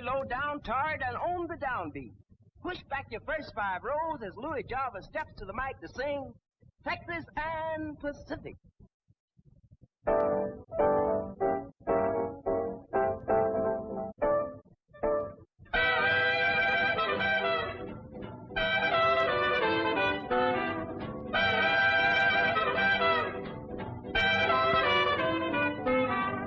low down, tired, and on the downbeat. Push back your first 5 rows as Louis Jarvis steps to the mic to sing Texas and Pacific.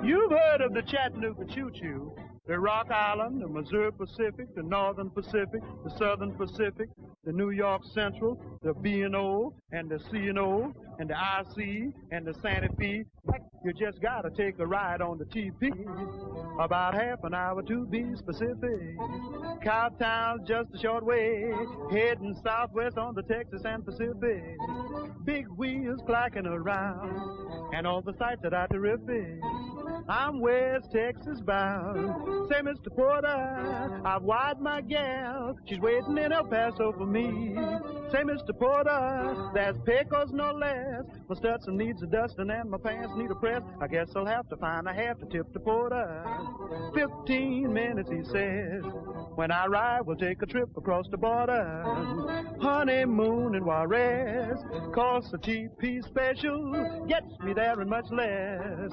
You've heard of the Chattanooga Choo-Choo, the Rock Island, the Missouri Pacific, the Northern Pacific, the Southern Pacific, the New York Central, the B&O, and the C&O, and the IC, and the Santa Fe. You just gotta take a ride on the TP, about half an hour to be specific. Cowtown's just a short way, heading southwest on the Texas and Pacific. Big wheels clacking around, and all the sights that are terrific. I'm West Texas bound. Say, Mr. Porter, I've wired my gal. She's waiting in El Paso for me. Say, Mr. Porter, there's Pecos no less. My Stetson needs a dusting and my pants need a press. I guess I'll have to find a half to tip the Porter. 15 minutes, he says. When I ride, we'll take a trip across the border. Honeymoon in Juarez. Costs a TP special. Gets me there and much less.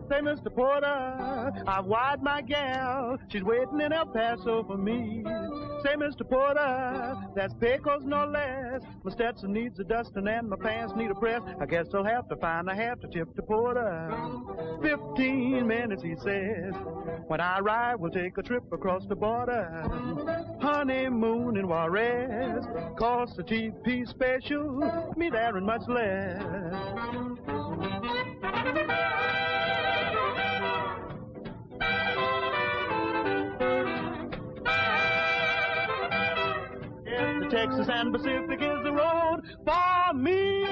Say, Mr. Porter, I've wired my gal. She's waiting in El Paso for me. Say, Mr. Porter, that's Pecos no less. My Stetson needs a dusting and my pants need a press. I guess I'll have to find a half to tip the Porter. 15 minutes, he says. When I ride, we'll take a trip across the border. Honeymoon in Juarez. Costs a TP special. Me there and much less. Texas and Pacific is the road for me.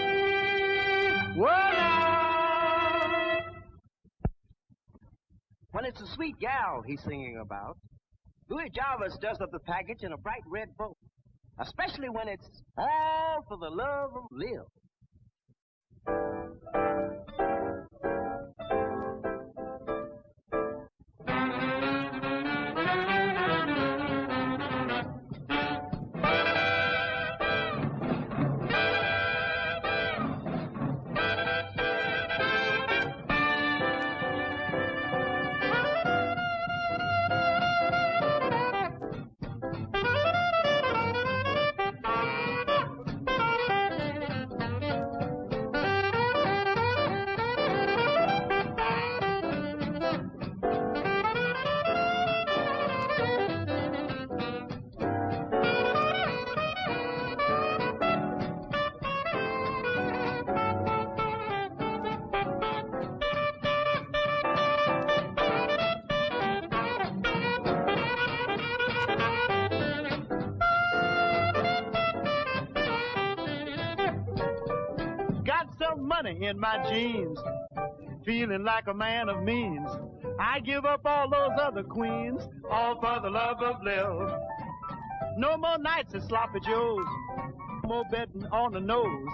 When it's a sweet gal he's singing about, Louis Jarvis does up the package in a bright red boat, especially when it's all for the love of Lil. Money in my jeans, feeling like a man of means. I give up all those other queens, all for the love of Lil. No more nights at Sloppy Joe's, no more betting on the nose.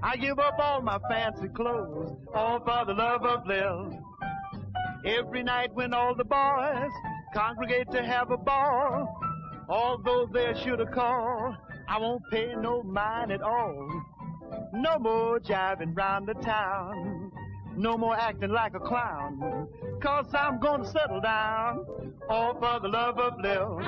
I give up all my fancy clothes, all for the love of Lil. Every night when all the boys congregate to have a ball, although they're sure to call, I won't pay no mind at all. No more jiving round the town, no more acting like a clown, 'cause I'm gonna settle down, all for the love of Lil.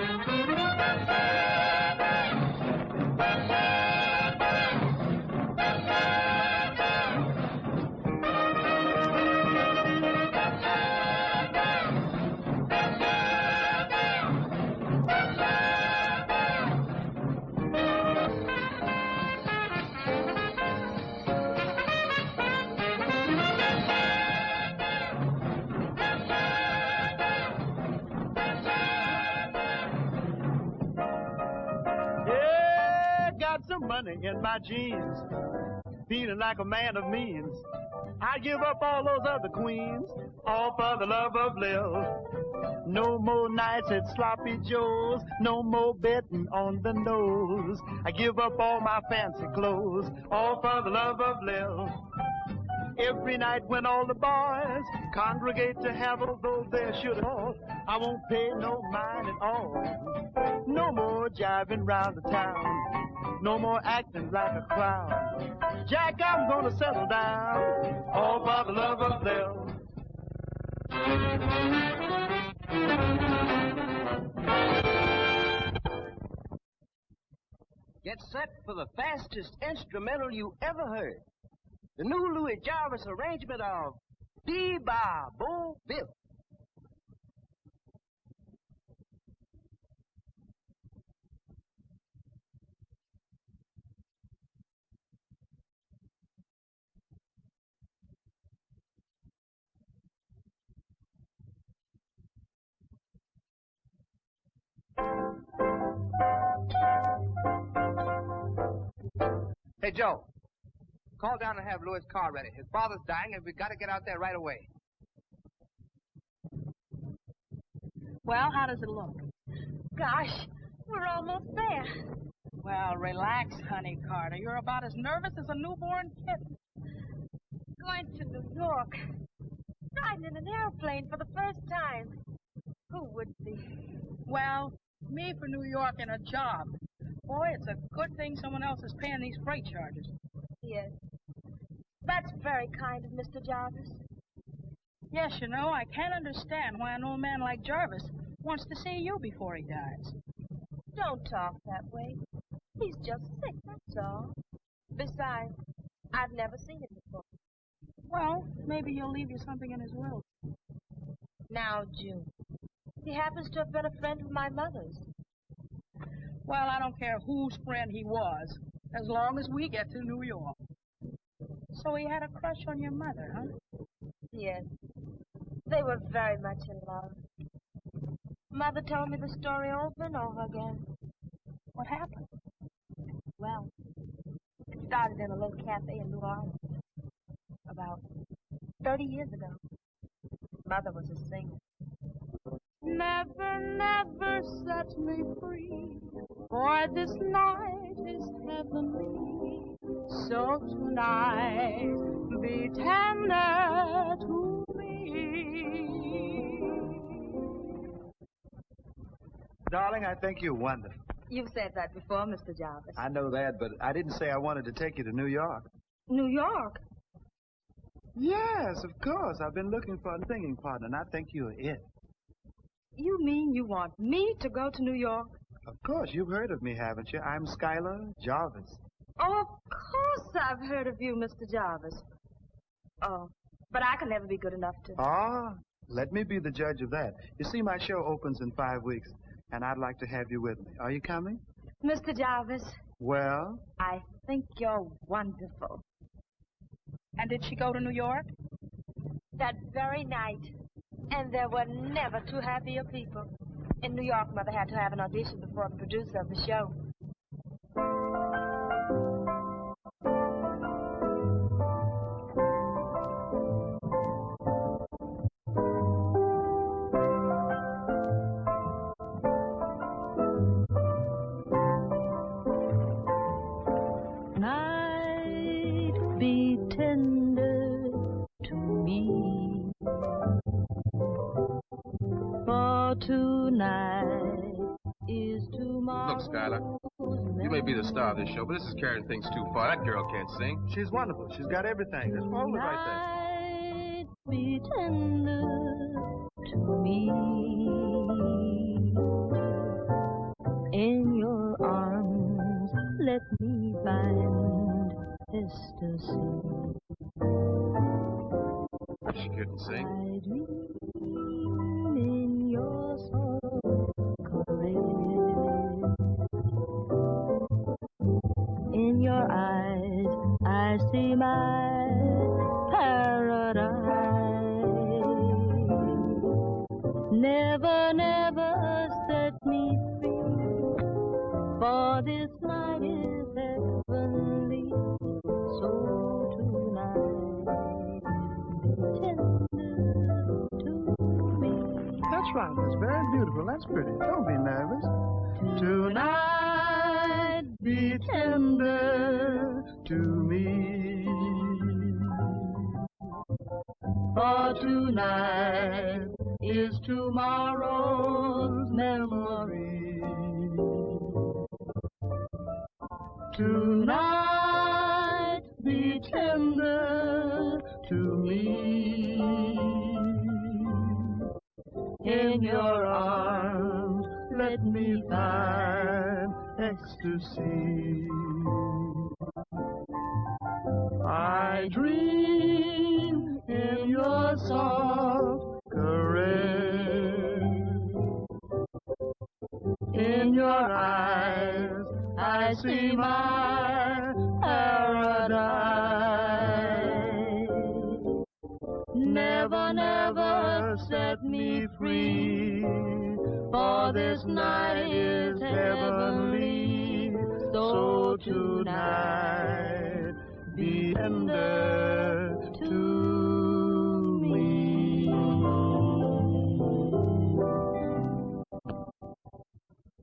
money in my jeans, feeling like a man of means. I give up all those other queens, all for the love of Lil. No more nights at Sloppy Joe's, no more betting on the nose. I give up all my fancy clothes, all for the love of Lil. Every night when all the boys congregate to have a though they should all, I won't pay no mind at all. No more jiving round the town, no more acting like a clown. Jack, I'm gonna settle down, all for the love of Lil. Get set for the fastest instrumental you ever heard. The new Louis Jarvis arrangement of Dee-Bah Bo Bill. Hey, Joe, call down and have Louis' car ready. His father's dying, and we've got to get out there right away. Well, how does it look? Gosh, we're almost there. Well, relax, honey Carter. You're about as nervous as a newborn kitten. Going to New York. Riding in an airplane for the first time. Who would be? Well, me for New York and a job. Boy, it's a good thing someone else is paying these freight charges. Yes. That's very kind of Mr. Jarvis. Yes, you know, I can't understand why an old man like Jarvis wants to see you before he dies. Don't talk that way. He's just sick, that's all. Besides, I've never seen him before. Well, maybe he'll leave you something in his will. Now, June, he happens to have been a friend of my mother's. Well, I don't care whose friend he was, as long as we get to New York. So he had a crush on your mother, huh? Yes. They were very much in love. Mother told me the story over and over again. What happened? Well, it started in a little cafe in New Orleans. About 30 years ago. Mother was a singer. Never, never set me free, for this night is heavenly. So tonight, be tender to me. Darling, I think you're wonderful. You've said that before, Mr. Jarvis. I know that, but I didn't say I wanted to take you to New York. New York? Yes, of course. I've been looking for a singing partner, and I think you're it. You mean you want me to go to New York? Of course. You've heard of me, haven't you? I'm Schuyler Jarvis. Oh, of course I've heard of you, Mr. Jarvis. Oh, but I can never be good enough to... Ah, let me be the judge of that. You see, my show opens in 5 weeks, and I'd like to have you with me. Are you coming? Mr. Jarvis. Well? I think you're wonderful. And did she go to New York? That very night. And there were never two happier people. In New York, Mother had to have an audition before the producer of the show. Night be tender to me, for tonight is tomorrow. Look, Schuyler, you may be the star of this show, but this is carrying things too far. That girl can't sing. She's wonderful. She's got everything. There's all of it right Night be tender to me. In your arms, let me find ecstasy. She couldn't sing. I dream in your soft caress. In your eyes, I see my paradise. Never, never set me free, for this night is heaven. right, Miss. Very beautiful. That's pretty. Don't be nervous. Tonight, be tender to me. For tonight is tomorrow's memory. Tonight, be tender to me. In your arms, let me find ecstasy. I dream in your soft caress. In your eyes, I see my paradise. Never, never set me free, for this night is heavenly. So tonight, be tender to me.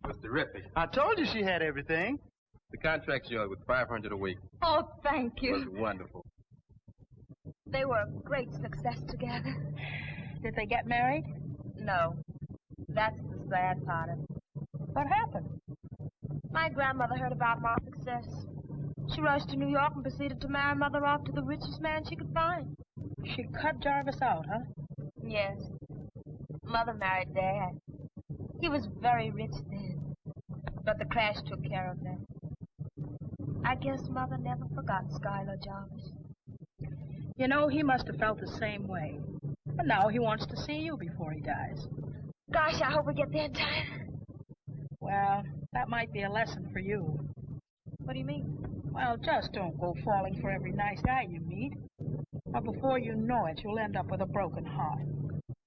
What's terrific? I told you she had everything. The contract's yours with $500 a week. Oh, thank It you. was wonderful. They were a great success together. Did they get married? No, that's the sad part of it. What happened? My grandmother heard about my success. She rushed to New York and proceeded to marry Mother off to the richest man she could find. She cut Jarvis out, huh? Yes. Mother married Dad. He was very rich then, but the crash took care of that. I guess Mother never forgot Schuyler Jarvis. You know, he must have felt the same way. And now he wants to see you before he dies. Gosh, I hope we get there in time. Well, that might be a lesson for you. What do you mean? Well, just don't go falling for every nice guy you meet. Or before you know it, you'll end up with a broken heart.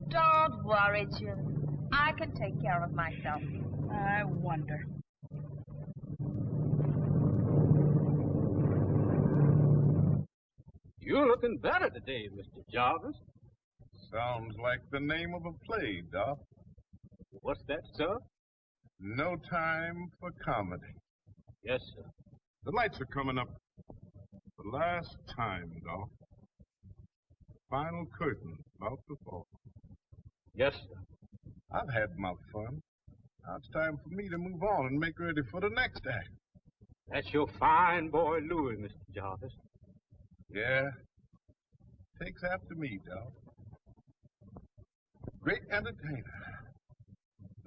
Don't worry, Jim. I can take care of myself. I wonder. You're looking better today, Mr. Jarvis. Sounds like the name of a play, Doc. What's that, sir? No Time for Comedy. Yes, sir. The lights are coming up. The last time, Doc. Final curtain about to fall. Yes, sir. I've had my fun. Now it's time for me to move on and make ready for the next act. That's your fine boy, Louis, Mr. Jarvis. Yeah. Takes after me, Doc. Great entertainer.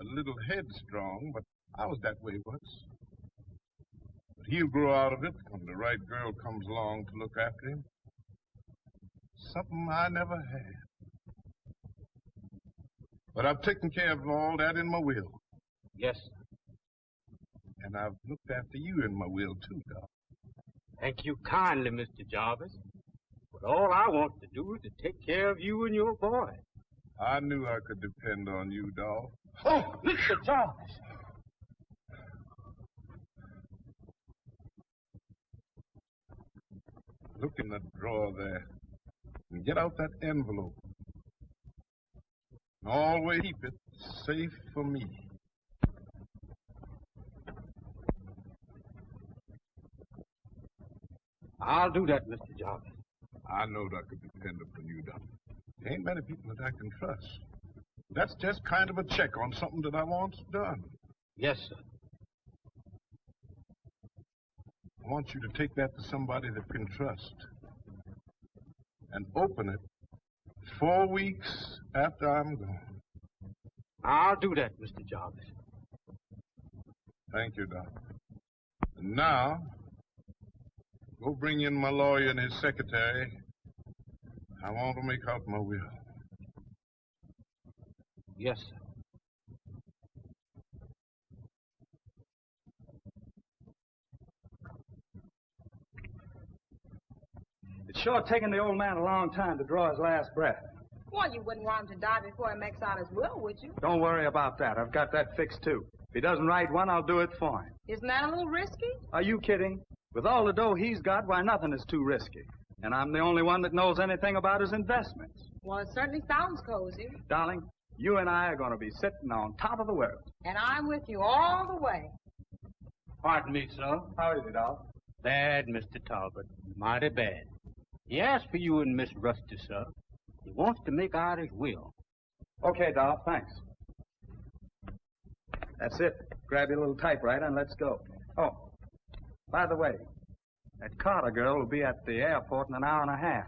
A little headstrong, but I was that way once. But he'll grow out of it when the right girl comes along to look after him. Something I never had. But I've taken care of all that in my will. Yes, sir. And I've looked after you in my will, too, Doc. Thank you kindly, Mr. Jarvis. But all I want to do is to take care of you and your boy. I knew I could depend on you, Doll. Oh, Mr. Jarvis. Look in the drawer there and get out that envelope. And always keep it safe for me. I'll do that, Mr. Jarvis. I know I could depend upon you, Doc. There ain't many people that I can trust. That's just kind of a check on something that I want done. Yes, sir. I want you to take that to somebody that can trust. And open it 4 weeks after I'm gone. I'll do that, Mr. Jarvis. Thank you, Doc. And now, go bring in my lawyer and his secretary. I want to make out my will. Yes, sir. It's sure taken the old man a long time to draw his last breath. Well, you wouldn't want him to die before he makes out his will, would you? Don't worry about that. I've got that fixed, too. If he doesn't write one, I'll do it for him. Isn't that a little risky? Are you kidding? With all the dough he's got, why, nothing is too risky. And I'm the only one that knows anything about his investments. Well, it certainly sounds cozy. Darling, you and I are going to be sitting on top of the world. And I'm with you all the way. Pardon me, sir. How is it, Al? Bad, Mr. Talbot. Mighty bad. He asked for you and Miss Rusty, sir. He wants to make out his will. Okay, Doll, thanks. That's it. Grab your little typewriter and let's go. Oh, by the way, that Carter girl will be at the airport in an hour and a half.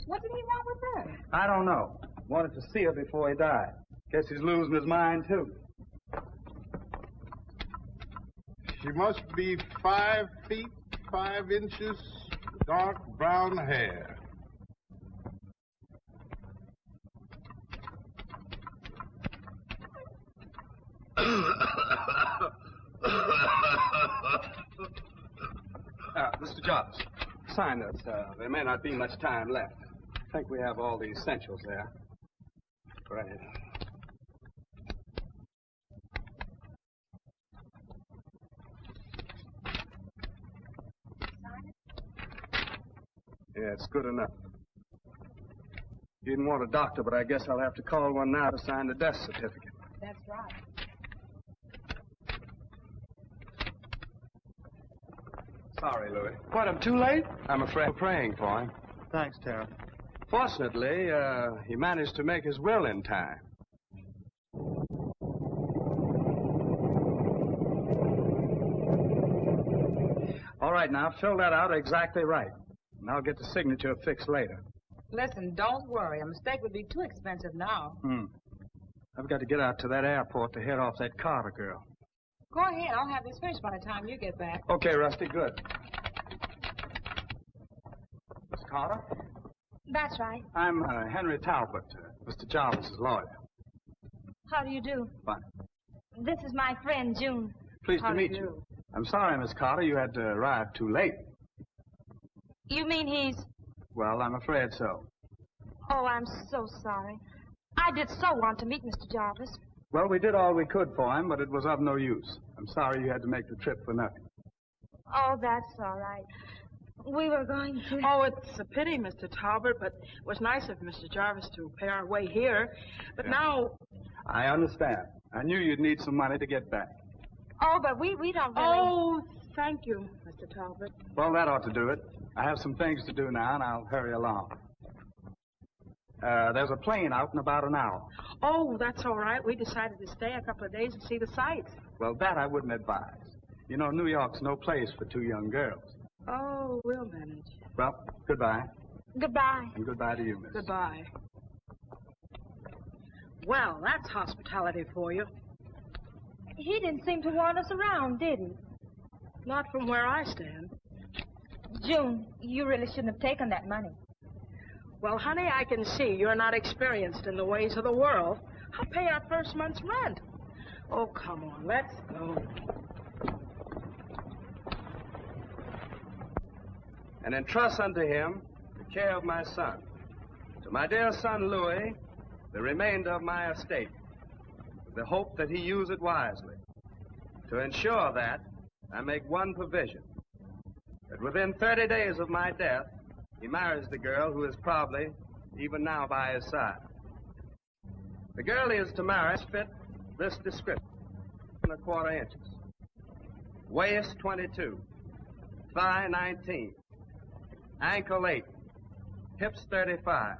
What did he want with her? I don't know. Wanted to see her before he died. Guess he's losing his mind, too. She must be 5 feet, 5 inches, dark brown hair. Mr. Jarvis, sign this. There may not be much time left. I think we have all the essentials there. Right. Yeah, it's good enough. You didn't want a doctor, but I guess I'll have to call one now to sign the death certificate. That's right. Sorry, Louis. What, I'm too late? I'm afraid we're praying for him. Thanks, Tara. Fortunately, he managed to make his will in time. All right, now, fill that out exactly right. And I'll get the signature fixed later. Listen, don't worry. A mistake would be too expensive now. I've got to get out to that airport to head off that Carter girl. Go ahead. I'll have this finished by the time you get back. Okay, Rusty, good. Miss Carter? That's right. I'm Henry Talbot, Mr. Jarvis's lawyer. How do you do? Fine. This is my friend, June. Pleased to meet you. I'm sorry, Miss Carter, you had to arrive too late. You mean he's... Well, I'm afraid so. Oh, I'm so sorry. I did so want to meet Mr. Jarvis. Well, we did all we could for him, but it was of no use. I'm sorry you had to make the trip for nothing. Oh, that's all right. We were going to... Oh, it's a pity, Mr. Talbot, but it was nice of Mr. Jarvis to pay our way here. But now... I understand. I knew you'd need some money to get back. Oh, but we don't really... Oh, thank you, Mr. Talbot. Well, that ought to do it. I have some things to do now, and I'll hurry along. There's a plane out in about an hour. Oh, that's all right. We decided to stay a couple of days and see the sights. Well, that I wouldn't advise. You know, New York's no place for two young girls. Oh, we'll manage. Well, goodbye. Goodbye. And goodbye to you, miss. Goodbye. Well, that's hospitality for you. He didn't seem to want us around, did he? Not from where I stand. June, you really shouldn't have taken that money. Well, honey, I can see you're not experienced in the ways of the world. I'll pay our first month's rent. Oh, come on, let's go. And entrust unto him the care of my son. To my dear son Louis, the remainder of my estate, with the hope that he use it wisely. To ensure that, I make one provision, that within 30 days of my death, he marries the girl who is probably even now by his side. The girl he is to marry fit this description: 1/4 inches, waist 22, thigh 19, ankle 8, hips 35,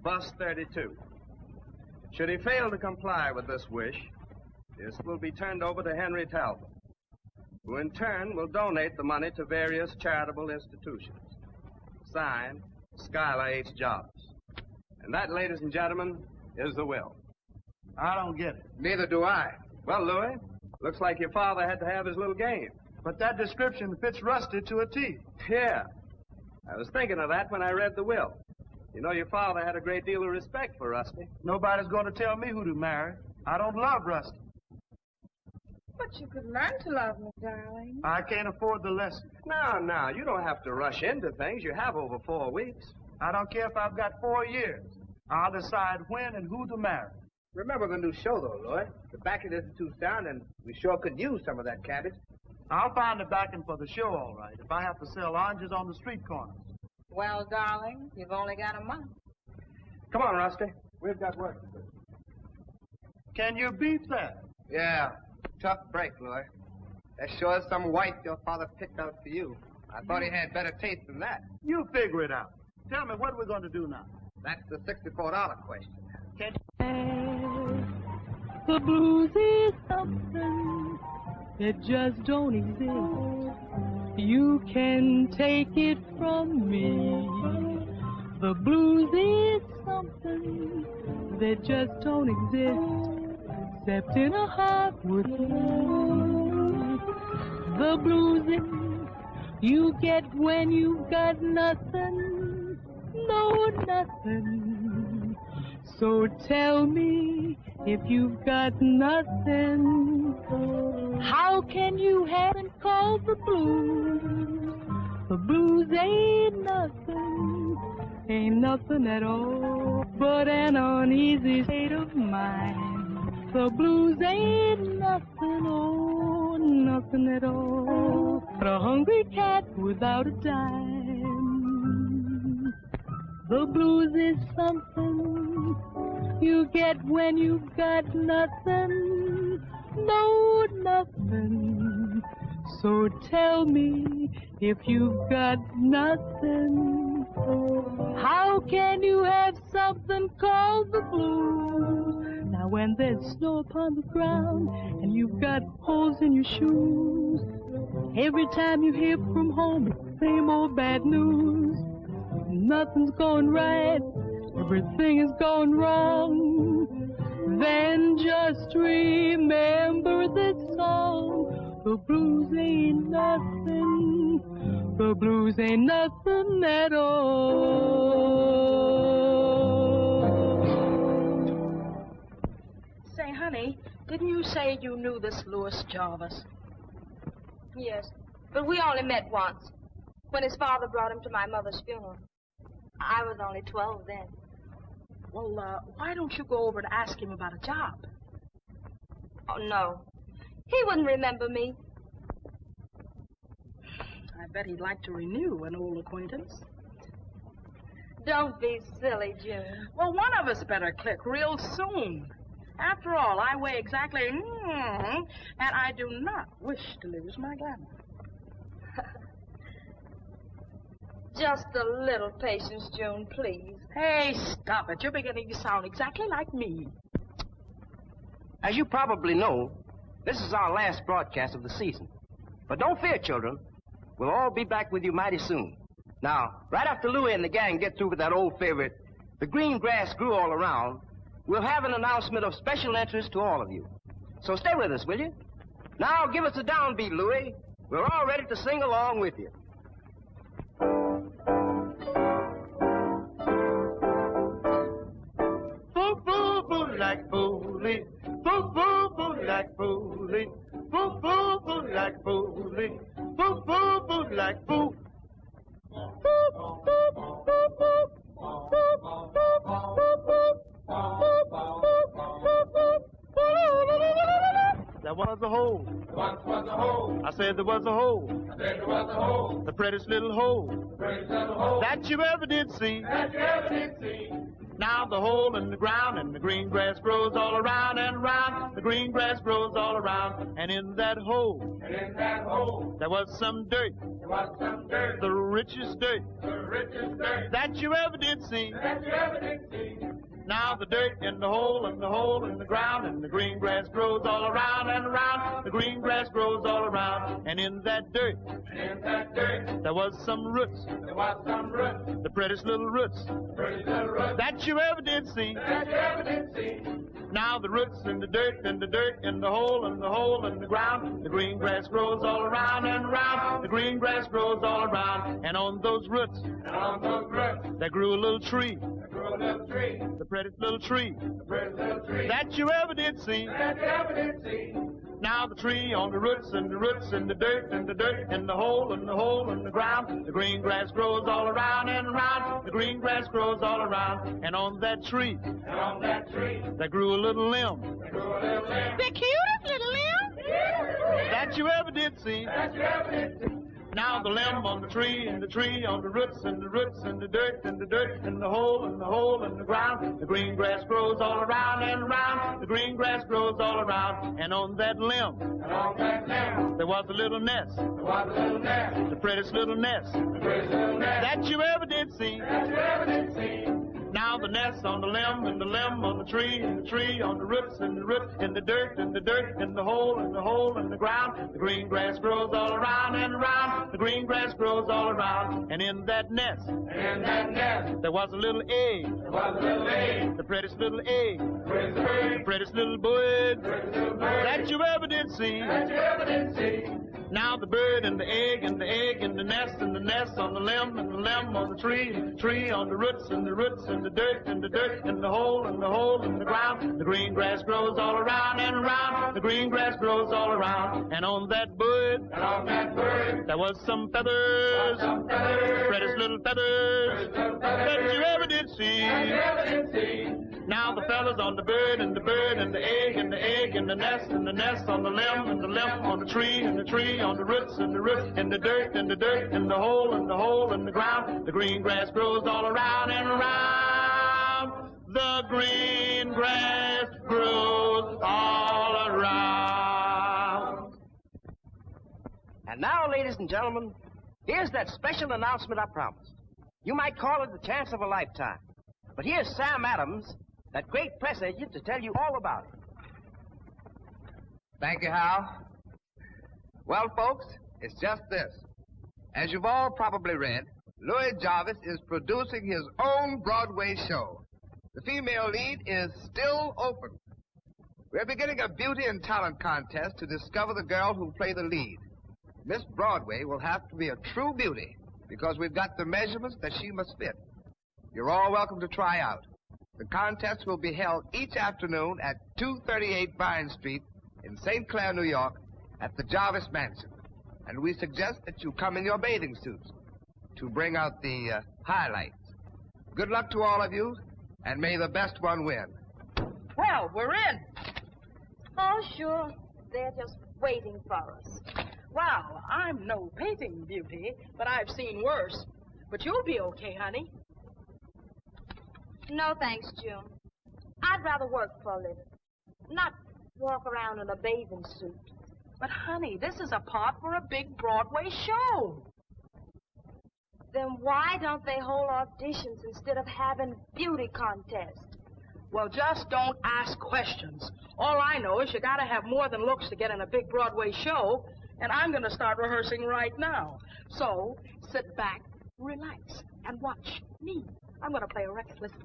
bust 32. Should he fail to comply with this wish, this will be turned over to Henry Talbot, who in turn will donate the money to various charitable institutions. Signed, Schuyler H. Jarvis. And that, ladies and gentlemen, is the will. I don't get it. Neither do I. Well, Louis, looks like your father had to have his little game. But that description fits Rusty to a T. Yeah. I was thinking of that when I read the will. You know, your father had a great deal of respect for Rusty. Nobody's going to tell me who to marry. I don't love Rusty. But you could learn to love me, darling. I can't afford the lesson. No, you don't have to rush into things. You have over 4 weeks. I don't care if I've got 4 years. I'll decide when and who to marry. Remember the new show, though, Lloyd. The backing isn't too down, and we sure could use some of that cabbage. I'll find the backing for the show, all right, if I have to sell oranges on the street corners. Well, darling, you've only got a month. Come on, Rusty. We've got work to do. Can you beat that? Yeah, tough break, Louis. That sure is some wife your father picked out for you. I thought he had better taste than that. You figure it out. Tell me what we're going to do now. That's the $64 question. Can The blues is something that just don't exist. You can take it from me. The blues is something that just don't exist, except in a heart with you. The blues is you get when you've got nothing, no nothing. So tell me, if you've got nothing, how can you have it called the blues? The blues ain't nothing at all, but an uneasy state of mind. The blues ain't nothing, oh, nothing at all, but a hungry cat without a dime. The blues is something you get when you've got nothing, no nothing. So tell me, if you've got nothing, how can you have something called the blues? Now when there's snow upon the ground and you've got holes in your shoes, every time you hear from home it's the same old bad news. Nothing's going right, everything is going wrong. Then just remember this song. The blues ain't nothing. The blues ain't nothing at all. Say, honey, didn't you say you knew this Louis Jarvis? Yes, but we only met once, when his father brought him to my mother's funeral. I was only 12 then. Well, why don't you go over to ask him about a job? Oh, no. He wouldn't remember me. I bet he'd like to renew an old acquaintance. Don't be silly, June. Well, one of us better click real soon. After all, I weigh exactly, and I do not wish to lose my glamour. Just a little patience, June, please. Hey, stop it. You're beginning to sound exactly like me. As you probably know, this is our last broadcast of the season. But don't fear, children. We'll all be back with you mighty soon. Now, right after Louie and the gang get through with that old favorite, The Green Grass Grew All Around, we'll have an announcement of special interest to all of you. So stay with us, will you? Now, give us a downbeat, Louie. We're all ready to sing along with you. Boo-boo-boo like Foley. Boo-boo-boo like Foley. Boo-boo-boo like Foley. Boo-boo-boo like Boo. There was a hole. Once was a hole. I said there was a hole. I said there was a hole. The prettiest little hole. The prettiest little hole. That you ever did see. That you ever did see. Now the hole in the ground and the green grass grows all around and around. The green grass grows all around. And in that hole. And in that hole. There was some dirt. There was some dirt. The richest dirt. The richest dirt. That you ever did see. That you ever did see. Now the dirt in the hole and the hole in the ground and the green grass grows all around and around. The green grass grows all around. And in that dirt. And in that dirt. There was some roots. There was some roots. The prettiest little roots. The prettiest little roots. That you ever did see. That you ever did see. Now the roots in the dirt and the dirt in the hole and the hole in the ground. The green grass grows all around and around. The green grass grows all around. And on those roots. And on those roots. There grew a little tree. There grew a little tree. The prettiest little tree. The prettiest little tree. That you ever did see. That you ever did see. Now the tree on the roots and the roots and the dirt and the dirt and the hole and the hole in the ground. The green grass grows all around and around. The green grass grows all around. And on that tree. And on that tree. There grew a little limb. There grew a little limb. The cutest little limb. That you ever did see. That you ever did see. Now the limb on the tree and the tree on the roots and the roots and the dirt and the dirt and the hole and the hole in the ground. The green grass grows all around and around. The green grass grows all around. And on that limb, there was a little nest. There was a little nest. The prettiest little nest. The prettiest little nest that you ever did see. That you ever did see. Now the nest on the limb and the limb on the tree and the tree on the roots and the roots in the dirt and the dirt and the hole in the ground. The green grass grows all around and around. The green grass grows all around. And in that nest, there was a little egg. There was a little egg. The prettiest little egg. The prettiest little bird that you ever did see. That you ever did see. Now the bird and the egg and the egg and the nest on the limb and the limb on the tree on the roots and the roots and the dirt and the hole in the ground. The green grass grows all around and around. The green grass grows all around. And on that bird, there was some feathers, prettiest little feathers that you ever did see. Now the feathers on the bird and the egg and the egg and the nest on the limb and the limb on the tree and the tree on the roots and the roots and the dirt and the hole in the ground. The green grass grows all around and around. The green grass grows all around. And now, ladies and gentlemen, here's that special announcement I promised. You might call it the chance of a lifetime. But here's Sam Adams, that great press agent, to tell you all about it. Thank you, Hal. Well, folks, it's just this. As you've all probably read, Louis Jarvis is producing his own Broadway show. The female lead is still open. We're beginning a beauty and talent contest to discover the girl who'll play the lead. Miss Broadway will have to be a true beauty because we've got the measurements that she must fit. You're all welcome to try out. The contest will be held each afternoon at 238 Vine Street in St. Clair, New York, at the Jarvis Mansion. And we suggest that you come in your bathing suits to bring out the highlights. Good luck to all of you, and may the best one win. Well, we're in. Oh, sure. They're just waiting for us. Well, I'm no painting beauty, but I've seen worse. But you'll be okay, honey. No, thanks, June. I'd rather work for a living, not walk around in a bathing suit. But, honey, this is a part for a big Broadway show. Then why don't they hold auditions instead of having beauty contests? Well, just don't ask questions. All I know is you gotta have more than looks to get in a big Broadway show, and I'm gonna start rehearsing right now. So, sit back, relax, and watch me. I'm gonna play a record. Listen.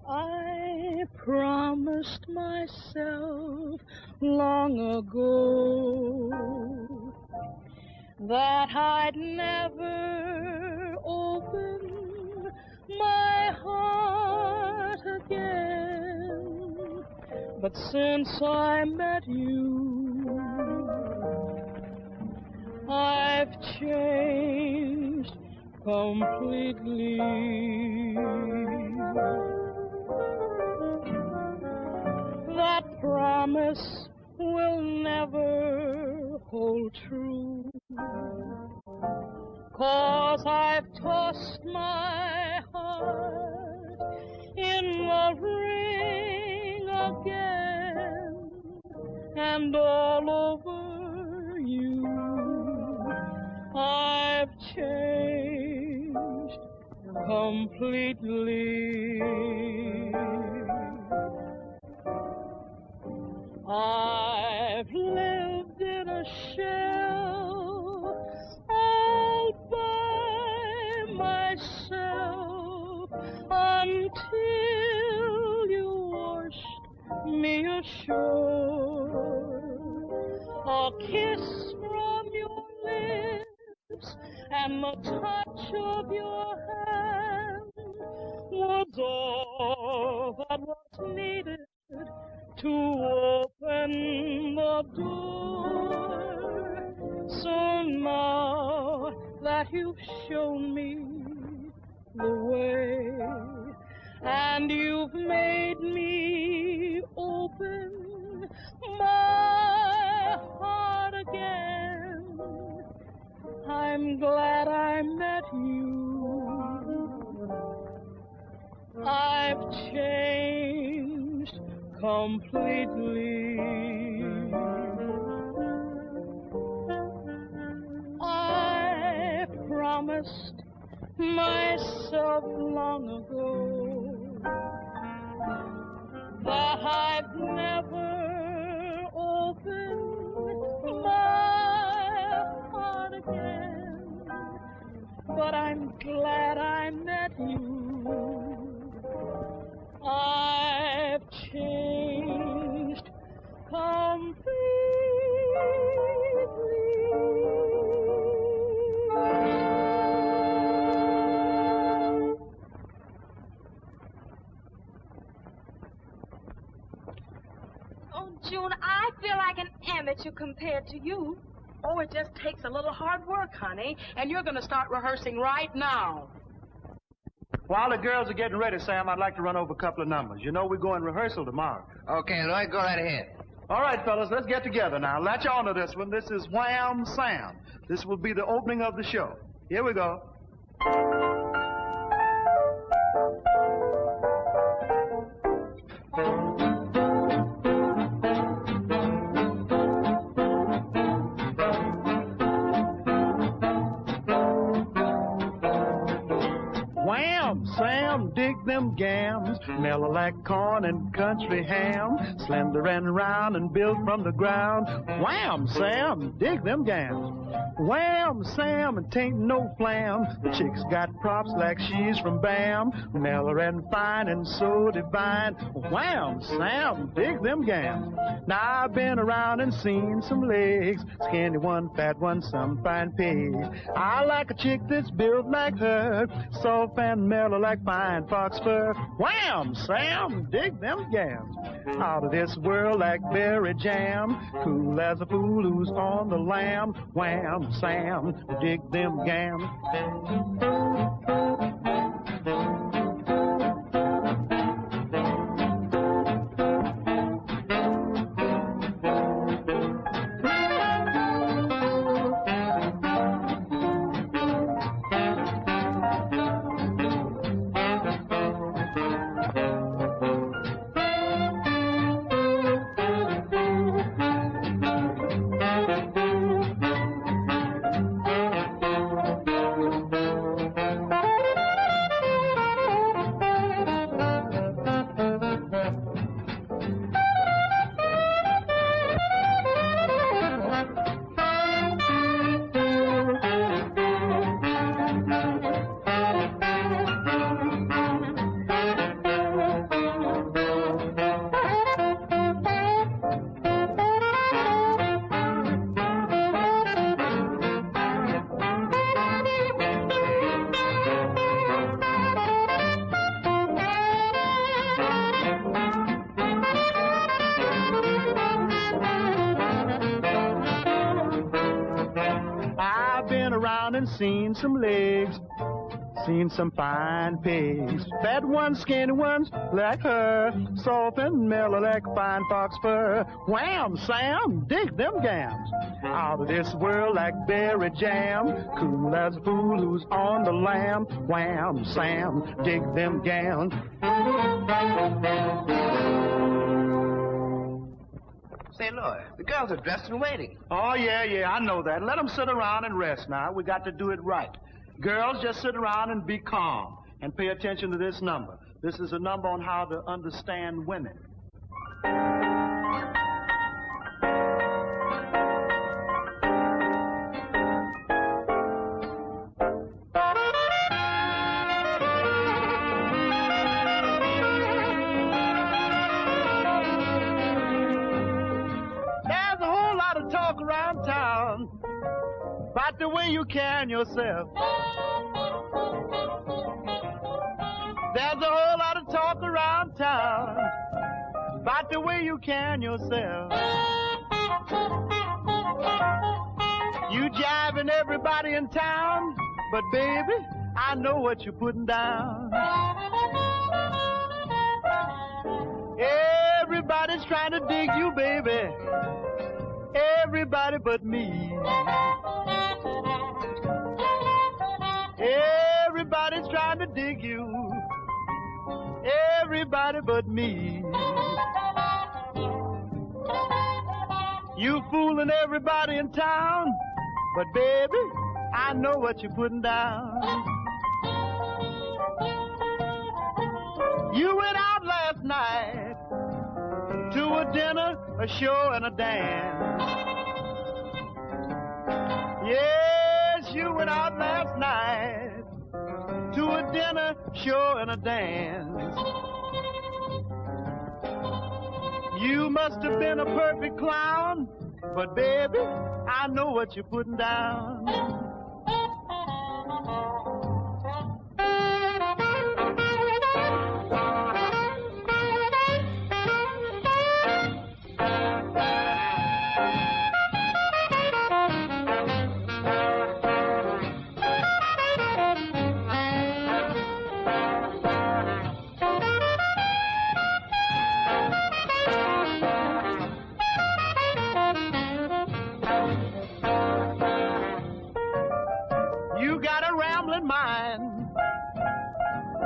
I promised myself long ago that I'd never open my heart again. But since I met you, I've changed completely. That promise will never hold true, 'cause I've tossed my heart in the ring again, and all over you I've changed completely. I've lived in a shell all by myself until you washed me ashore. A kiss from your lips and the touch of your hand was all that was needed to open the door. So now that you've shown me the way, and you've made me open my heart again. I'm glad I met you. I've changed completely. I promised myself long ago that I'd never open my heart again. But I'm glad I met you. I've changed completely. Oh, June, I feel like an amateur compared to you. Oh, it just takes a little hard work, honey. And you're going to start rehearsing right now. While the girls are getting ready, Sam, I'd like to run over a couple of numbers. You know we go in rehearsal tomorrow. Okay, Lloyd, go right ahead. All right, fellas, let's get together now. Latch on to this one. This is Wham Sam. This will be the opening of the show. Here we go. Sam, dig them gams, mellow like corn and country ham, slender and round and built from the ground. Wham, Sam, dig them gams. Wham, Sam, it ain't no flam. The chick's got props like she's from Bam, mellow and fine and so divine. Wham, Sam, dig them gams. Now I've been around and seen some legs, skinny one, fat one, some fine pig. I like a chick that's built like her, soft and mellow like fine fox fur. Wham, Sam, dig them gams. Out of this world like berry jam, cool as a fool who's on the lam. Wham, Sam, dig them gams. Seen some legs, seen some fine pigs, fat ones, skinny ones like her, soft and mellow like fine fox fur. Wham, Sam, dig them gams. Out of this world like berry jam, cool as a fool who's on the lam. Wham, Sam, dig them gams. Say, Lloyd, the girls are dressed and waiting. Oh, yeah, I know that. Let them sit around and rest now. We got to do it right. Girls, just sit around and be calm and pay attention to this number. This is a number on how to understand women. About the way you carry yourself. There's a whole lot of talk around town about the way you carry yourself. You jiving everybody in town But baby, I know what you're putting down. Everybody's trying to dig you, baby. Everybody but me. Everybody's trying to dig you. Everybody but me. You fooling everybody in town, but baby, I know what you're putting down. You went out last night to a dinner, a show, and a dance. Yes, you went out last night to a dinner, show, and a dance. You must have been a perfect clown, but baby, I know what you're putting down.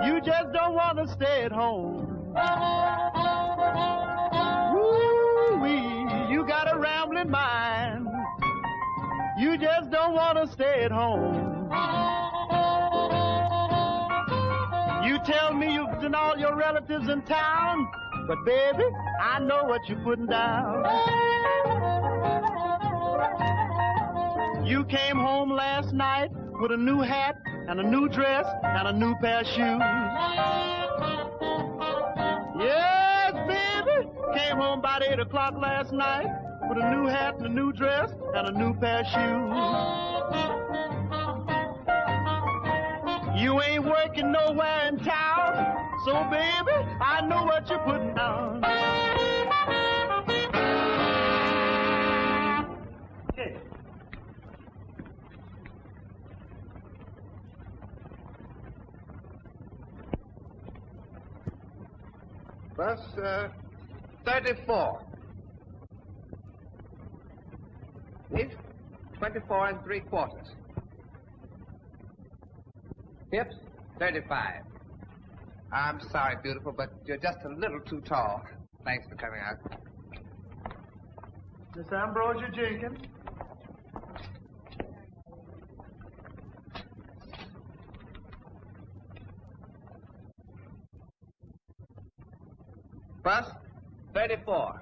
You just don't want to stay at home. Woo-wee, you got a rambling mind. You just don't want to stay at home. You tell me you've seen all your relatives in town, but baby, I know what you're putting down. You came home last night with a new hat and a new dress and a new pair of shoes. Yes, baby, came home about 8 o'clock last night with a new hat and a new dress and a new pair of shoes. You ain't working nowhere in town, so baby, I know what you're putting down. Bus 34. Width 24 3/4. Hips 35. I'm sorry, beautiful, but you're just a little too tall. Thanks for coming out. Miss Ambrosia Jenkins. Bust 34.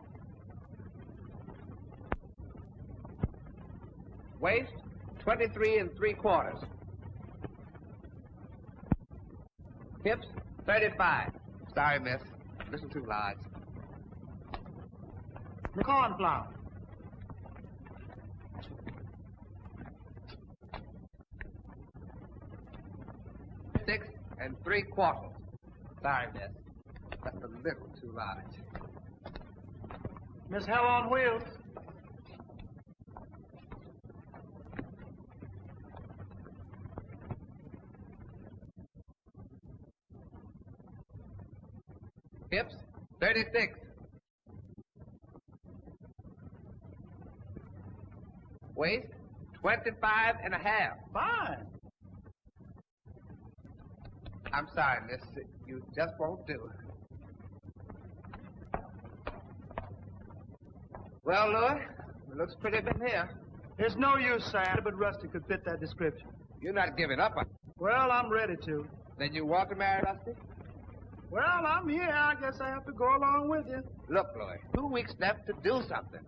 Waist 23 3/4. Hips 35. Sorry, miss. Listen too large. The cornflower. Six 3/4. Sorry, miss. That's a little too large. Miss Hell on Wheels. Hips 36. Waist 25 1/2. Fine. I'm sorry, miss. You just won't do. Well, Louis, it looks pretty big here. It's no use, Sam, but Rusty could fit that description. You're not giving up on it. Well, I'm ready to. Then you want to marry Rusty? Well, I'm here. I guess I have to go along with you. Look, Louis, 2 weeks left to do something.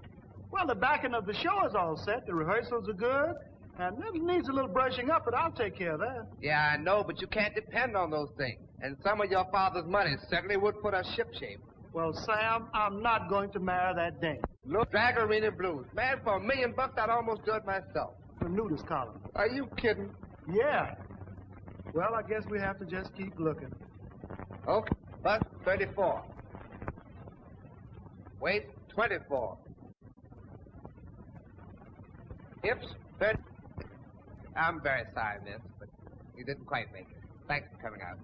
Well, the backing of the show is all set. The rehearsals are good. And it needs a little brushing up, but I'll take care of that. Yeah, I know, but you can't depend on those things. And some of your father's money certainly would put us shipshape. Well, Sam, I'm not going to marry that dame. Look, Drag Arena Blues. Man, for $1 million, I'd almost do it myself. The nudist column. Are you kidding? Yeah. Well, I guess we have to just keep looking. Okay. Bust 34. Waist 24. Hips 30. I'm very sorry, miss, but You didn't quite make it. Thanks for coming out.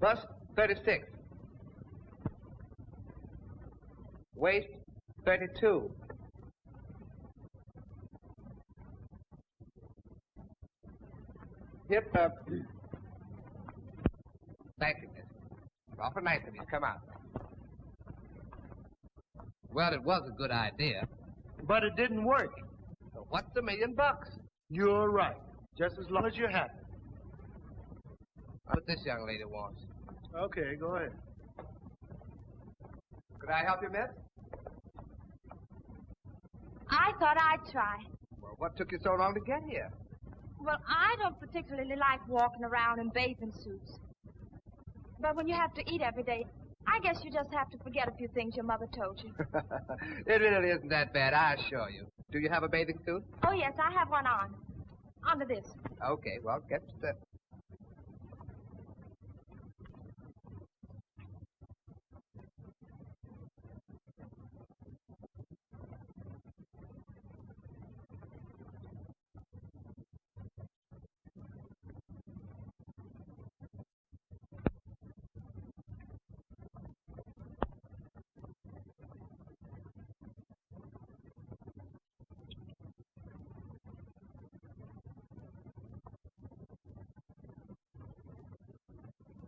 Bust 36. Waist 32. Hip up. Thank you, miss. Awful nice of you. Come out. Well, it was a good idea. But it didn't work. So what's $1 million? You're right. Just as long as you're happy. What this young lady wants. Okay, go ahead. Could I help you, miss? I thought I'd try. Well, what took you so long to get here? Well, I don't particularly like walking around in bathing suits. But when you have to eat every day, I guess you just have to forget a few things your mother told you. It really isn't that bad, I assure you. Do you have a bathing suit? Oh, yes, I have one on. Under this. Okay, well, get to that.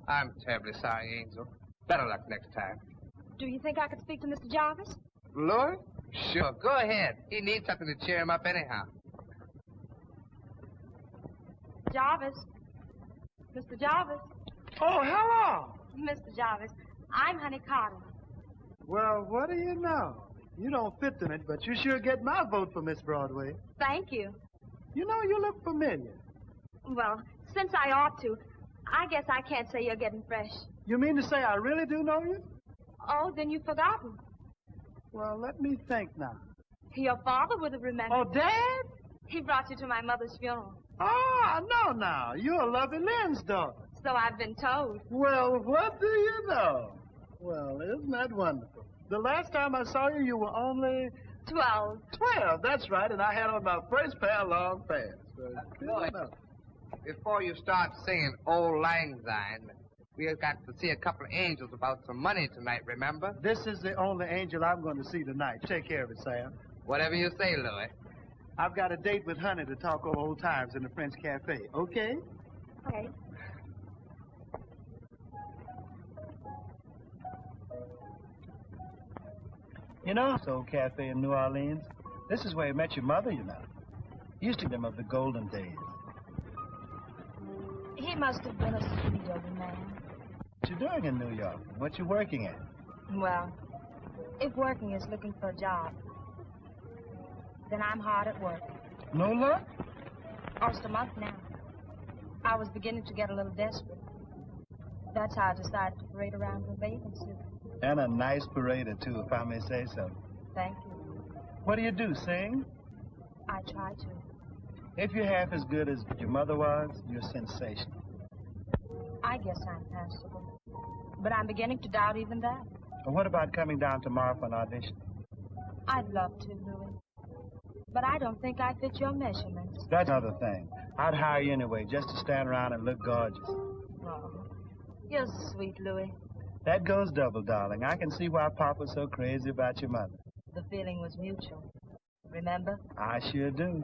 I'm terribly sorry, Angel. Better luck next time. Do you think I could speak to Mr. Jarvis? Lord? Sure, go ahead. He needs something to cheer him up anyhow. Jarvis. Mr. Jarvis. Oh, hello. Mr. Jarvis, I'm Honey Carter. Well, what do you know? You don't fit in it, but you sure get my vote for Miss Broadway. Thank you. You know, you look familiar. Well, since I ought to, I guess I can't say you're getting fresh. You mean to say I really do know you? Oh, then you've forgotten. Well, let me think now. Your father would have remembered. Oh, Dad? He brought you to my mother's funeral. Oh, I know now. You're Lovey Lynn's daughter. So I've been told. Well, what do you know? Well, isn't that wonderful? The last time I saw you, you were only... 12. 12, that's right, and I had on my first pair of long pants. Before you start singing Old Lang Syne, we've got to see a couple of angels about some money tonight, remember? This is the only angel I'm going to see tonight. Take care of it, Sam. Whatever you say, Louis. I've got a date with Honey to talk over old times in the French Cafe, okay? Okay. You know, this old cafe in New Orleans, this is where you met your mother, you know. Used to them of the golden days. He must have been a sweet old man. What you doing in New York? What you working at? Well, if working is looking for a job, then I'm hard at work. No luck? Almost a month now. I was beginning to get a little desperate. That's how I decided to parade around in a bathing suit. And a nice parader, too, if I may say so. Thank you. What do you do, sing? I try to. If you're half as good as your mother was, you're sensational. I guess I'm passable. But I'm beginning to doubt even that. Well, what about coming down tomorrow for an audition? I'd love to, Louis. But I don't think I fit your measurements. That's another thing. I'd hire you anyway, just to stand around and look gorgeous. Oh, you're sweet, Louis. That goes double, darling. I can see why Papa's so crazy about your mother. The feeling was mutual. Remember? I sure do.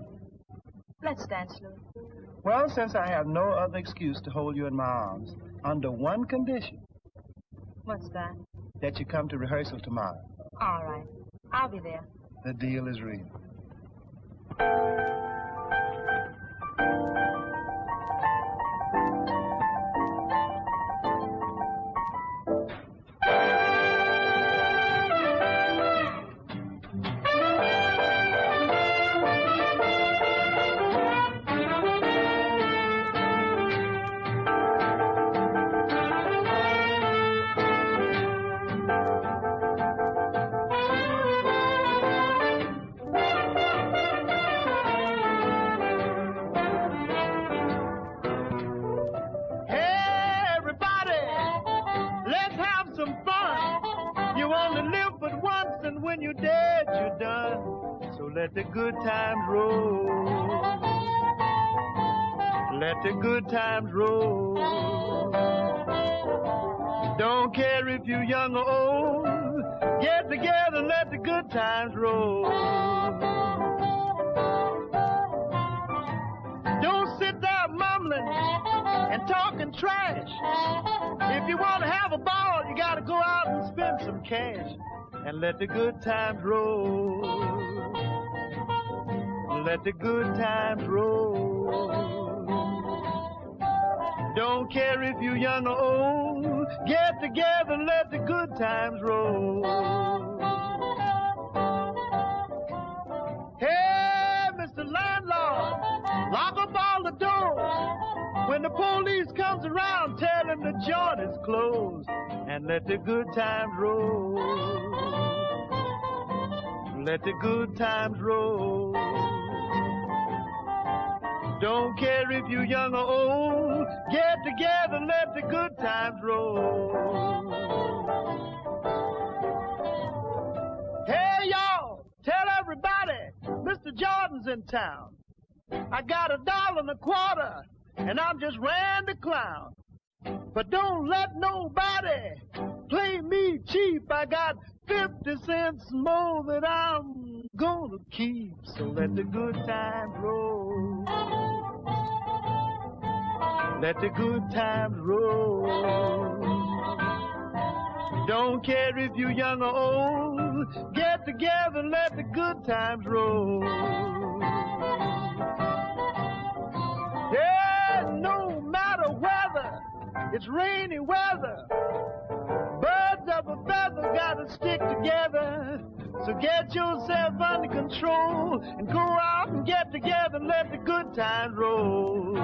Let's dance, Louis. Well, since I have no other excuse to hold you in my arms, under one condition. What's that? That you come to rehearsal tomorrow. All right. I'll be there. The deal is real. when you're dead, you're done. So let the good times roll. Let the good times roll. Don't care if you're young or old. Get together and let the good times roll. Don't sit there mumbling and talking trash. If you want to have a ball, you got to go out and spend some cash. And let the good times roll. Let the good times roll. Don't care if you're young or old. Get together and let the good times roll. Hey, Mr. Landlord, lock up all the doors. When the police comes around, tell them the joint is closed. And let the good times roll. Let the good times roll. Don't care if you're young or old. Get together and let the good times roll. Hey, y'all, tell everybody Mr. Jordan's in town. I got $1.25, and I'm just Randy Clown. But don't let nobody play me cheap. I got 50 cents more that I'm gonna keep. So let the good times roll. Let the good times roll. Don't care if you're young or old. Get together and let the good times roll. Yeah, no matter whether it's rainy weather, birds of a feather gotta stick together. So get yourself under control and go out and get together and let the good times roll.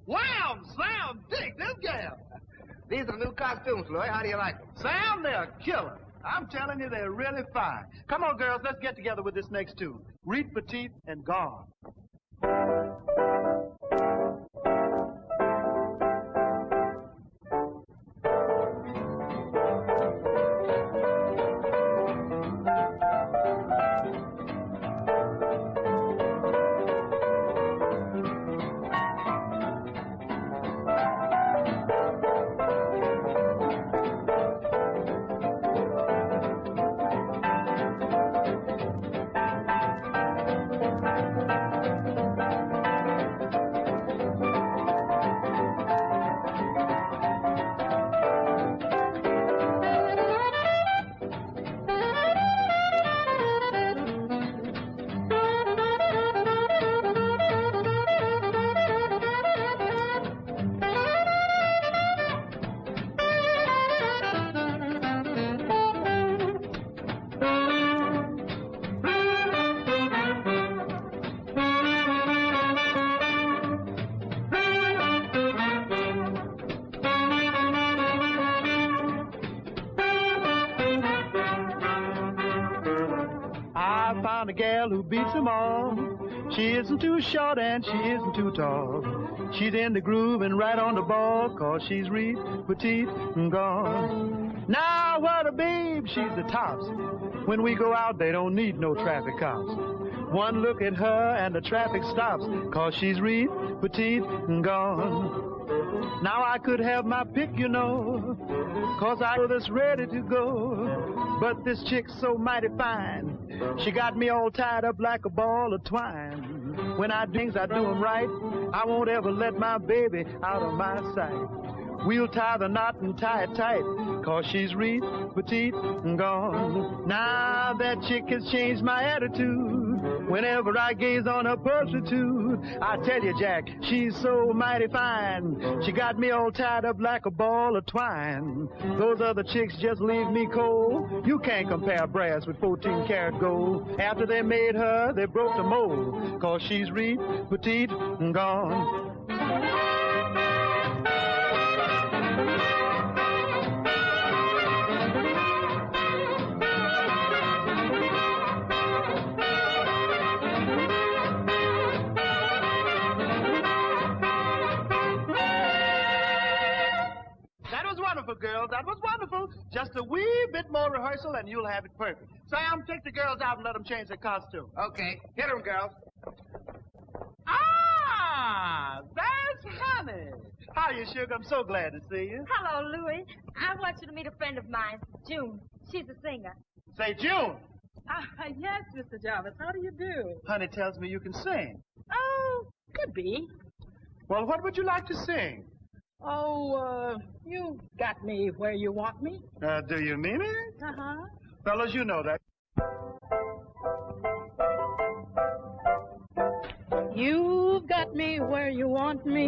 Wham! Slam! Dig this gal! These are the new costumes, Louie. How do you like them? Sam, they're a killer. I'm telling you, they're really fine. Come on, girls, let's get together with this next tune. Reet, Petite, and Gone. A gal who beats them all. She isn't too short and she isn't too tall. She's in the groove and right on the ball, 'cause she's Reet, Petite, and Gone. Now what a babe, she's the tops. When we go out, they don't need no traffic cops. One look at her and the traffic stops, 'cause she's Reet, Petite, and Gone. Now I could have my pick, you know, 'cause I know this ready to go. But this chick's so mighty fine. She got me all tied up like a ball of twine. When I do things, I do them right. I won't ever let my baby out of my sight. We'll tie the knot and tie it tight, 'cause she's Reet, Petite, and Gone. Now that chick has changed my attitude. Whenever I gaze on her pursuitude, I tell you, Jack, she's so mighty fine. She got me all tied up like a ball of twine. Those other chicks just leave me cold. You can't compare brass with 14-karat gold. After they made her, they broke the mold, 'cause she's Reet, Petite, and Gone. girls. That was wonderful. Just a wee bit more rehearsal and you'll have it perfect. Sam, take the girls out and let them change their costume. Okay, hit 'em, girls. Ah, there's Honey. How are you, Sugar? I'm so glad to see you. Hello, Louis. I want you to meet a friend of mine, June. She's a singer. Say, June. Yes, Mr. Jarvis. How do you do? Honey tells me you can sing. Oh, could be. Well, what would you like to sing? Oh, you got me where you want me. Do you mean it? Uh-huh. Fellas, you know that. You've got me where you want me.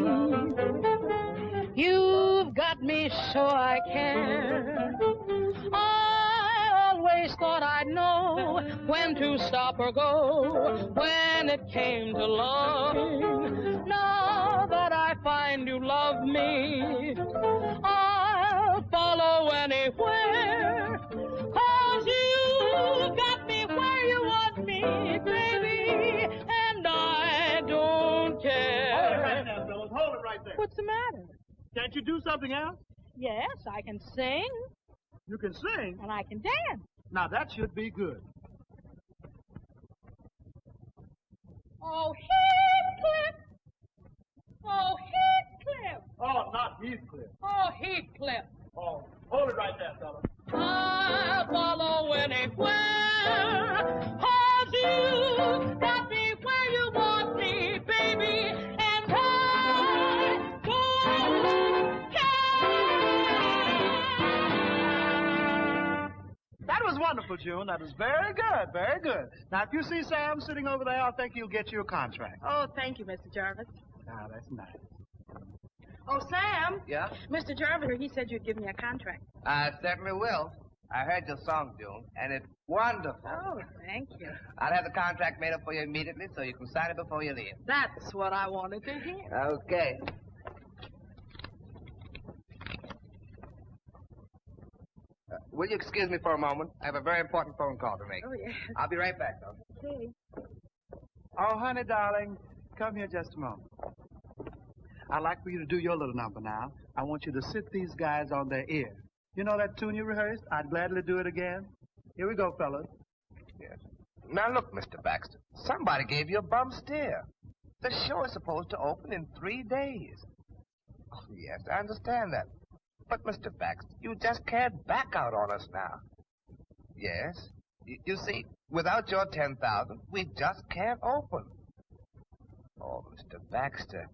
You've got me so I care. I always thought I'd know when to stop or go when it came to love. Now that I find you love me, I'll follow anywhere. 'Cause you got me where you want me, baby, and I don't care. Hold it right now, fellas. Hold it right there. What's the matter? Can't you do something else? Yes, I can sing, You can sing. and I can dance. Now, that should be good. Oh, Heathcliff! Oh, Heathcliff! Oh, not Heathcliff. Oh, Heathcliff! Oh, hold it right there, fellas. I'll follow anywhere, 'cause you got me where you want me, baby, and I don't care. That was wonderful, June. That was very good, very good. Now, if you see Sam sitting over there, I think he'll get you a contract. Oh, thank you, Mr. Jarvis. Now, that's nice. Oh, Sam. Yeah? Mr. Jarvis, he said you'd give me a contract. I certainly will. I heard your song, June, and it's wonderful. Oh, thank you. I'll have the contract made up for you immediately so you can sign it before you leave. That's what I wanted to hear. Okay. Will you excuse me for a moment? I have a very important phone call to make. Oh, yes. I'll be right back, though. Okay. Oh, honey, darling, come here just a moment. I'd like for you to do your little number now. I want you to sit these guys on their ear. You know that tune you rehearsed? I'd gladly do it again. Here we go, fellas. Yes. Now, look, Mr. Baxter. Somebody gave you a bum steer. The show is supposed to open in 3 days. Oh, yes, I understand that. But, Mr. Baxter, you just can't back out on us now. Yes. You see, without your 10,000, we just can't open. Oh, Mr. Baxter.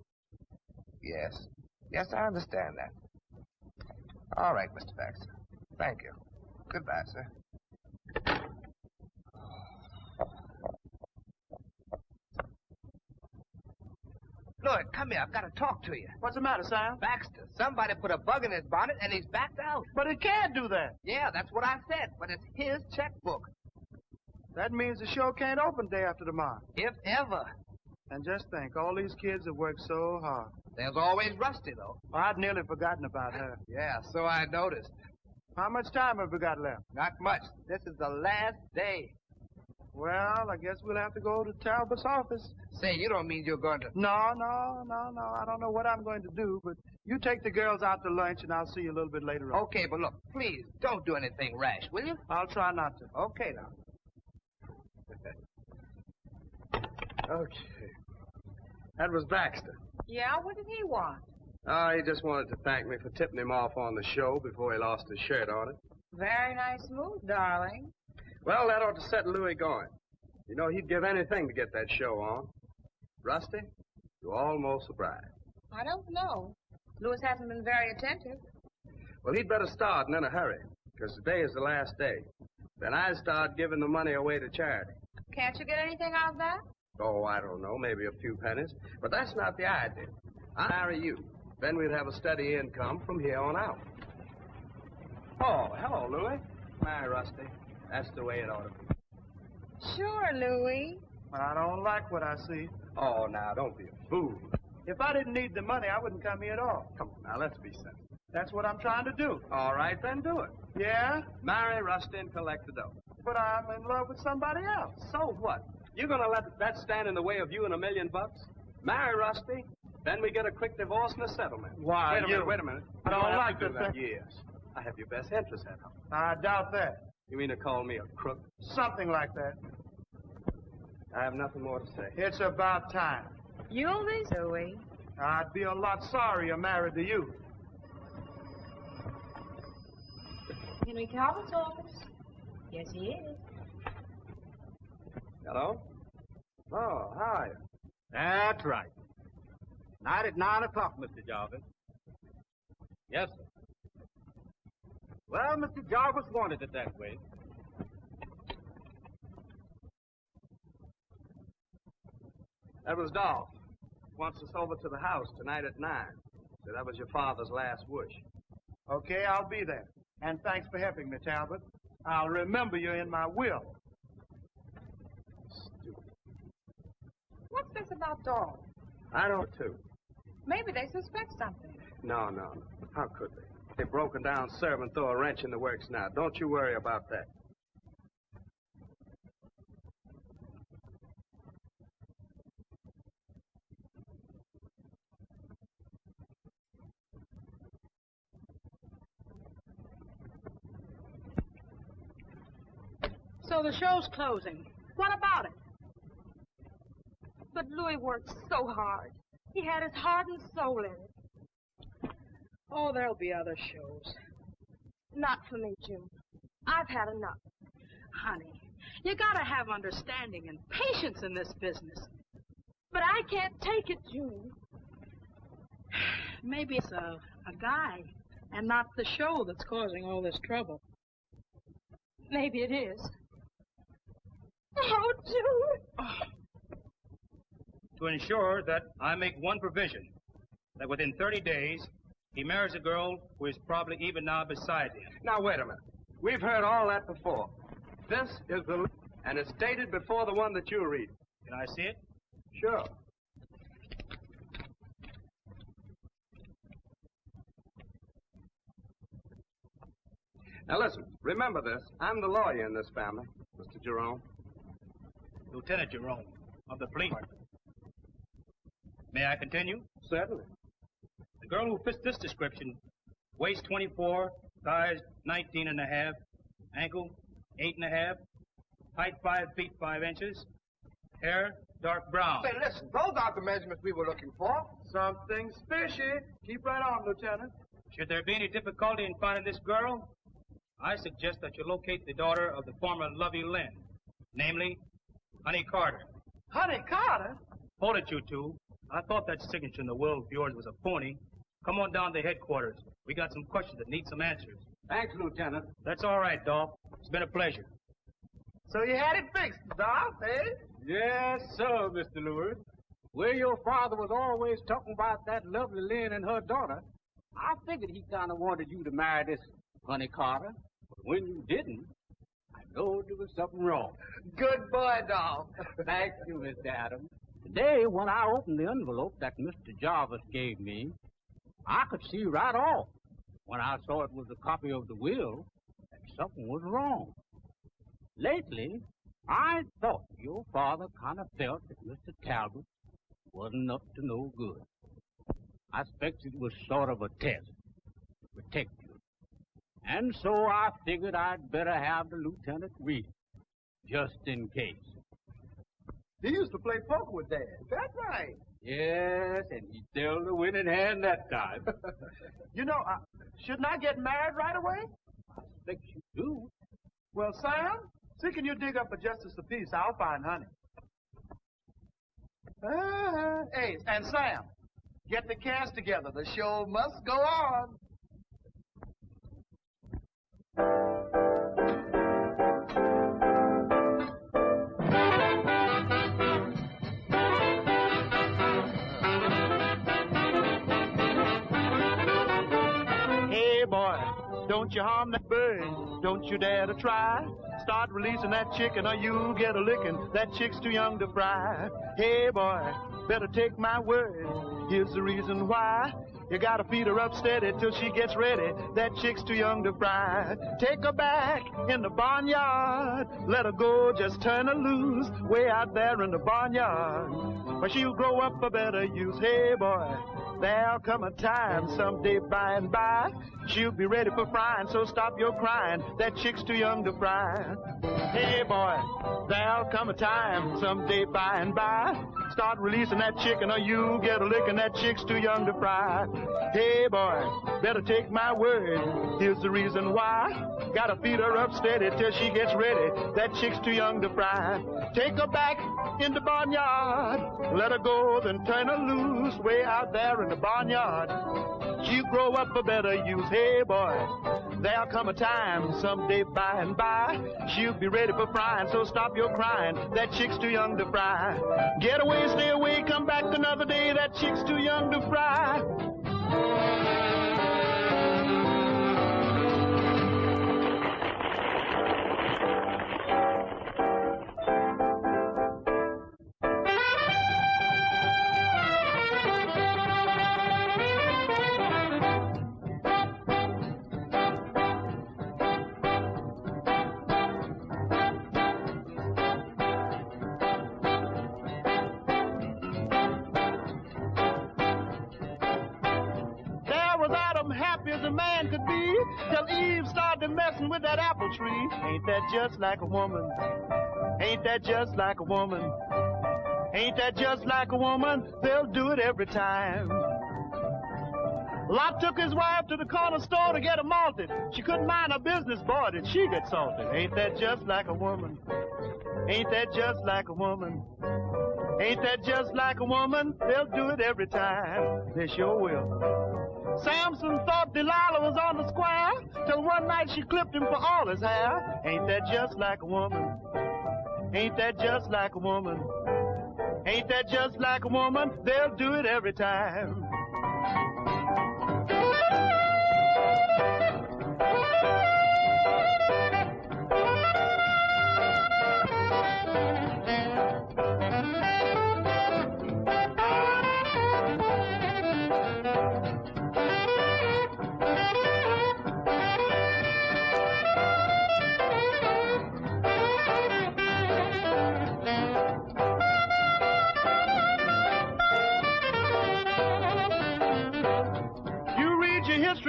Yes. Yes, I understand that. All right, Mr. Baxter. Thank you. Goodbye, sir. Lloyd, come here. I've got to talk to you. What's the matter, Sam? Baxter, somebody put a bug in his bonnet and he's backed out. But it can't do that. Yeah, that's what I said, but it's his checkbook. That means the show can't open day after tomorrow. If ever. And just think, all these kids have worked so hard. There's always Rusty, though. I'd nearly forgotten about her. Yeah, so I noticed. How much time have we got left? Not much. This is the last day. Well, I guess we'll have to go to Talbot's office. Say, you don't mean you're going to... No. I don't know what I'm going to do, but you take the girls out to lunch, and I'll see you a little bit later on. Okay, but look, please, don't do anything rash, will you? I'll try not to. Okay, now. Okay. That was Baxter. Yeah, what did he want? Oh, he just wanted to thank me for tipping him off on the show before he lost his shirt on it. Very nice move, darling. Well, that ought to set Louis going. You know, he'd give anything to get that show on. Rusty, you're almost surprised. I don't know. Louis hasn't been very attentive. Well, he'd better start and in a hurry, because today is the last day. Then I start giving the money away to charity. Can't you get anything out of that? Oh, I don't know, maybe a few pennies. But that's not the idea. I'll marry you. Then we'd have a steady income from here on out. Oh, hello, Louis. My, Rusty. That's the way it ought to be. Sure, Louis. I don't like what I see. Oh, now, don't be a fool. If I didn't need the money, I wouldn't come here at all. Come on, now, let's be sensible. That's what I'm trying to do. All right, then do it. Yeah? Marry Rusty and collect the dough. But I'm in love with somebody else. So what? You gonna let that stand in the way of you and $1 million? Marry Rusty, then we get a quick divorce and a settlement. Why, Wait a minute. I You don't have like to do that. Yes. I have your best interests at heart. I doubt that. You mean to call me a crook? Something like that. I have nothing more to say. It's about time. You'll be, Louie. I'd be a lot sorrier married to you. Henry Talbot's office? Yes, he is. Hello? Oh, how are you? That's right. Night at 9 o'clock, Mr. Jarvis. Yes, sir. Well, Mr. Jarvis wanted it that way. That was Dolph. Wants us over to the house tonight at 9. So that was your father's last wish. Okay, I'll be there. And thanks for helping me, Talbot. I'll remember you in my will. What's this about Dolph? I know, too. Maybe they suspect something. No. How could they? They've broken down servant, throw a wrench in the works now. Don't you worry about that. So the show's closing. What about it? But Louis worked so hard. He had his heart and soul in it. Oh, there'll be other shows. Not for me, June. I've had enough. Honey, you gotta have understanding and patience in this business. But I can't take it, June. Maybe it's a guy and not the show that's causing all this trouble. Maybe it is. Oh, June! To ensure that I make one provision, that within 30 days, he marries a girl who is probably even now beside him. Now, wait a minute. We've heard all that before. This is the... and it's dated before the one that you read. Can I see it? Sure. Now, listen. Remember this. I'm the lawyer in this family, Mr. Jerome. Lieutenant Jerome of the police. May I continue? Certainly. The girl who fits this description, waist 24, size 19 and a half, ankle 8 and a half, height 5 feet 5 inches, hair dark brown. Say, listen, those aren't the measurements we were looking for. Something's fishy. Keep right on, Lieutenant. Should there be any difficulty in finding this girl, I suggest that you locate the daughter of the former Lovey Lynn, namely, Honey Carter. Honey Carter? Hold it, you two. I thought that signature in the will of yours was a phony. Come on down to headquarters. We got some questions that need some answers. Thanks, Lieutenant. That's all right, Dolph. It's been a pleasure. So you had it fixed, Dolph, eh? Yes, sir, Mr. Lewis. Where your father was always talking about that lovely Lynn and her daughter, I figured he kind of wanted you to marry this Honey Carter. But when you didn't, I know there was something wrong. Good boy, Dolph. Thank you, Mr. Adams. Today, when I opened the envelope that Mr. Jarvis gave me, I could see right off, when I saw it was a copy of the will, that something was wrong. Lately, I thought your father kind of felt that Mr. Talbot wasn't up to no good. I expect it was sort of a test to protect you. And so I figured I'd better have the lieutenant read it, just in case. He used to play poker with Dad. That's right. Yes, and he dealt the winning hand that time. You know, shouldn't I get married right away? I expect you do. Well, Sam, see can you dig up a justice of peace? I'll find Honey. Hey, and Sam, get the cast together. The show must go on. Don't you harm that bird, don't you dare to try. Start releasing that chicken or you'll get a licking. That chick's too young to fry. Hey boy, better take my word. Here's the reason why. You gotta feed her up steady till she gets ready. That chick's too young to fry. Take her back in the barnyard. Let her go, just turn her loose. Way out there in the barnyard. But she'll grow up for better use. Hey boy, There'll come a time someday by and by, she'll be ready for frying, so stop your crying. That chick's too young to fry. Hey, boy, there'll come a time someday by and by. Start releasing that chicken or you get a licking. That chick's too young to fry. Hey, boy, better take my word. Here's the reason why. Gotta feed her up steady till she gets ready. That chick's too young to fry. Take her back in the barnyard. Let her go, then turn her loose way out there in the barnyard. She'll grow up for better use. Hey, boy, there'll come a time someday by and by. She'll be ready for frying, so stop your crying. That chick's too young to fry. Get away, stay away, come back another day. That chick's too young to fry. Till Eve started messing with that apple tree. Ain't that just like a woman? Ain't that just like a woman? Ain't that just like a woman? They'll do it every time. Lot took his wife to the corner store to get her malted. She couldn't mind her business, boy, did she get salted. Ain't that just like a woman? Ain't that just like a woman? Ain't that just like a woman? They'll do it every time. They sure will. Samson thought Delilah was on the square, till one night she clipped him for all his hair. Ain't that just like a woman? Ain't that just like a woman? Ain't that just like a woman? They'll do it every time.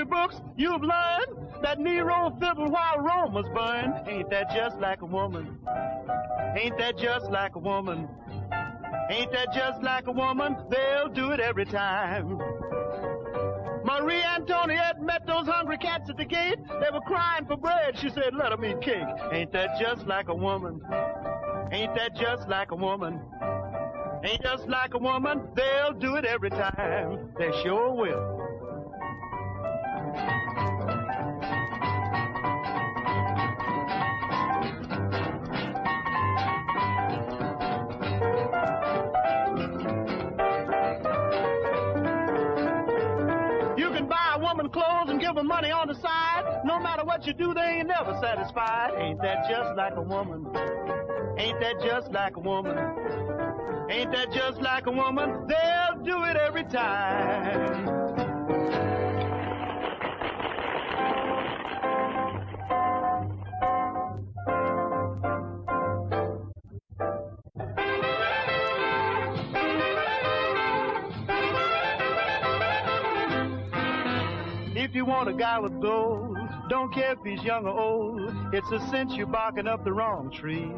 Books, you've learned that Nero fiddled while Rome was burned. Ain't that just like a woman? Ain't that just like a woman? Ain't that just like a woman? They'll do it every time. Marie Antoinette met those hungry cats at the gate. They were crying for bread. She said, let them eat cake. Ain't that just like a woman? Ain't that just like a woman? Ain't just like a woman? They'll do it every time. They sure will. Clothes and give them money on the side. No matter what you do, they ain't never satisfied. Ain't that just like a woman? Ain't that just like a woman? Ain't that just like a woman? They'll do it every time. If you want a guy with gold, don't care if he's young or old, it's a cinch you're barking up the wrong tree.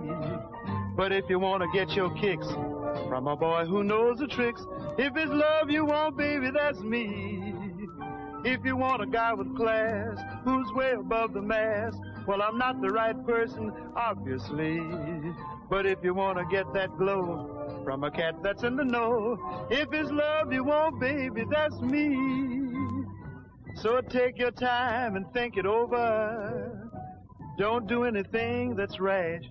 But if you want to get your kicks from a boy who knows the tricks, if it's love you want, baby, that's me. If you want a guy with class, who's way above the mass, well, I'm not the right person, obviously. But if you want to get that glow from a cat that's in the know, if it's love you want, baby, that's me. So take your time and think it over. Don't do anything that's rash.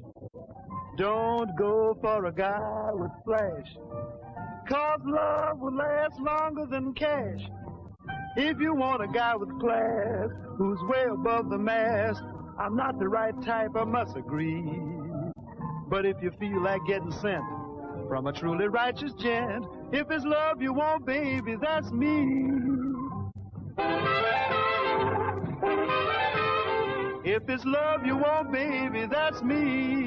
Don't go for a guy with flash. 'Cause love will last longer than cash. If you want a guy with class, who's way above the mass, I'm not the right type, I must agree. But if you feel like getting sent from a truly righteous gent, if it's love you want, baby, that's me. If it's love you want, baby, that's me.